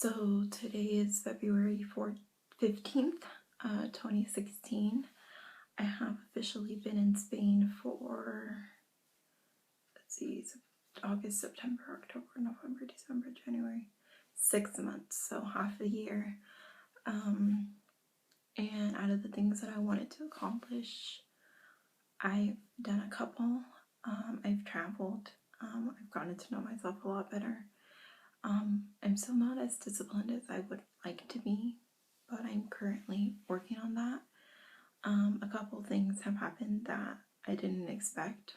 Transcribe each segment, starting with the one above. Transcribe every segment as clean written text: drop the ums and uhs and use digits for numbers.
So today is February 15th, 2016. I have officially been in Spain for, let's see, August, September, October, November, December, January, 6 months, so half a year. And out of the things that I wanted to accomplish, I've done a couple. I've traveled. I've gotten to know myself a lot better. I'm still not as disciplined as I would like to be, but I'm currently working on that. A couple things have happened that I didn't expect.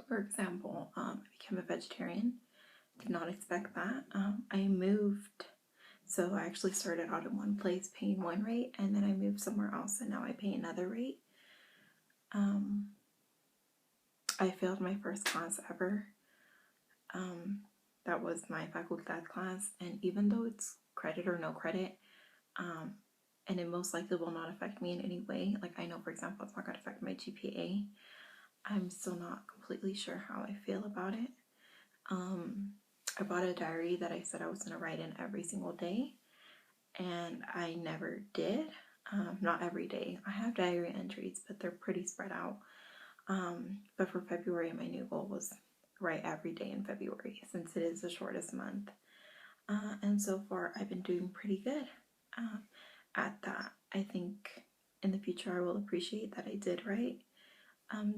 For example, I became a vegetarian. Did not expect that. I moved, so I actually started out in one place paying one rate, and then I moved somewhere else, and now I pay another rate. I failed my first class ever. That was my facultad class, and even though it's credit or no credit, and it most likely will not affect me in any way, like I know, for example, it's not going to affect my GPA, I'm still not completely sure how I feel about it. I bought a diary that I said I was going to write in every single day, and I never did. Not every day. I have diary entries, but they're pretty spread out. But for February, my new goal was write every day in February, since it is the shortest month. And so far, I've been doing pretty good at that. I think in the future, I will appreciate that I did write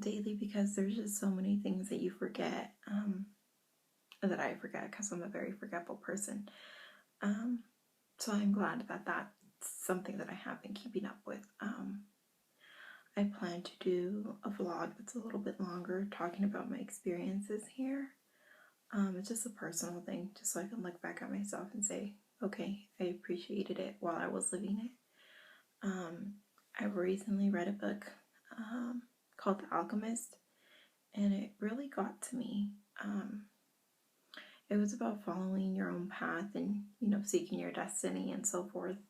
daily, because there's just so many things that you forget, that I forget, because I'm a very forgetful person. So I'm glad that that's something that I have been keeping up with. I plan to do a vlog that's a little bit longer, talking about my experiences here. It's just a personal thing, just so I can look back at myself and say, okay, I appreciated it while I was living it. I recently read a book called The Alchemist, and it really got to me. It was about following your own path and, seeking your destiny and so forth.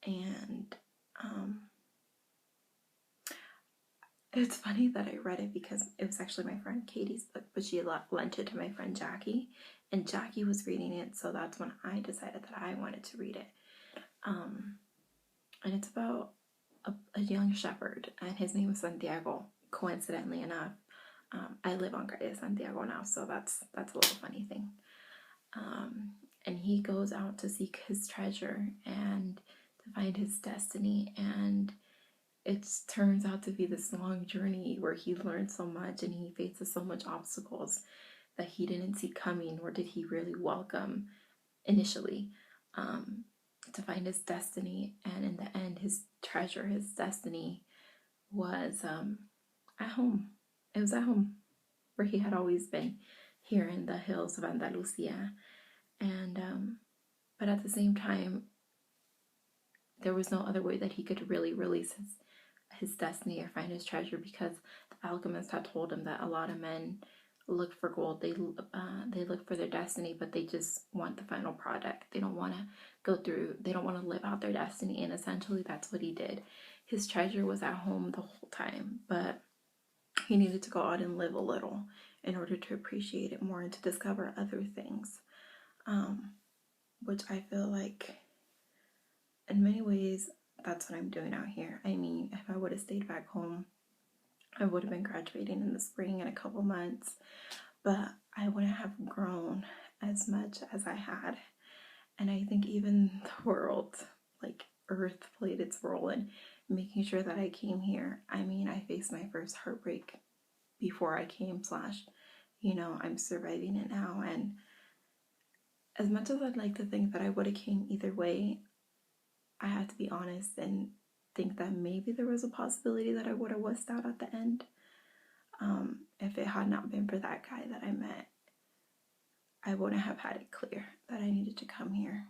And it's funny that I read it, because it was actually my friend Katie's book, but she lent it to my friend Jackie, and Jackie was reading it, so that's when I decided that I wanted to read it. And it's about a young shepherd, and his name is Santiago. Coincidentally enough, I live on Calle Santiago now, so that's a little funny thing. And he goes out to seek his treasure and to find his destiny, and it turns out to be this long journey where he learns so much and he faces so much obstacles that he didn't see coming, nor did he really welcome initially, to find his destiny. And in the end, his treasure, his destiny, was at home. It was at home, where he had always been, here in the hills of Andalusia. And but at the same time, there was no other way that he could really release his destiny or find his treasure, because the alchemist had told him that a lot of men look for gold. They look for their destiny, but they just want the final product. They don't want to go through. They don't want to live out their destiny. And essentially, that's what he did. His treasure was at home the whole time, but he needed to go out and live a little in order to appreciate it more and to discover other things, which I feel like, in many ways, that's what I'm doing out here. I mean, if I would have stayed back home, I would have been graduating in the spring in a couple months, but I wouldn't have grown as much as I had. And I think even the world, like Earth, played its role in making sure that I came here. I mean, I faced my first heartbreak before I came, I'm surviving it now. And as much as I'd like to think that I would have came either way, I have to be honest and think that maybe there was a possibility that I would have wussed out at the end. If it had not been for that guy that I met, I wouldn't have had it clear that I needed to come here.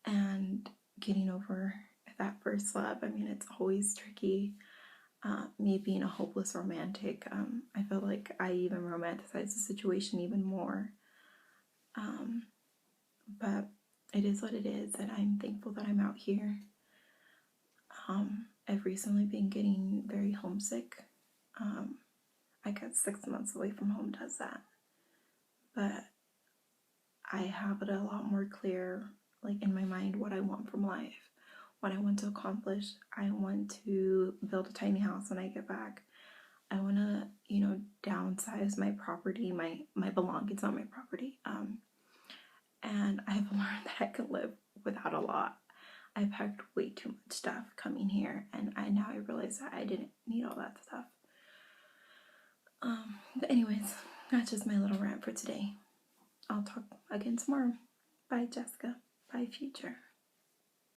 And getting over that first love, I mean, it's always tricky. Me being a hopeless romantic, I feel like I even romanticize the situation even more. But it is what it is, and I'm thankful that I'm out here. I've recently been getting very homesick. I guess 6 months away from home does that. But I have it a lot more clear, like in my mind, what I want from life, what I want to accomplish. I want to build a tiny house when I get back. I want to, downsize my property, my belongings on my property. And I've learned that I can live without a lot. I packed way too much stuff coming here, and now I realize that I didn't need all that stuff. But anyways, that's just my little rant for today. I'll talk again tomorrow. Bye, Jessica. Bye, future.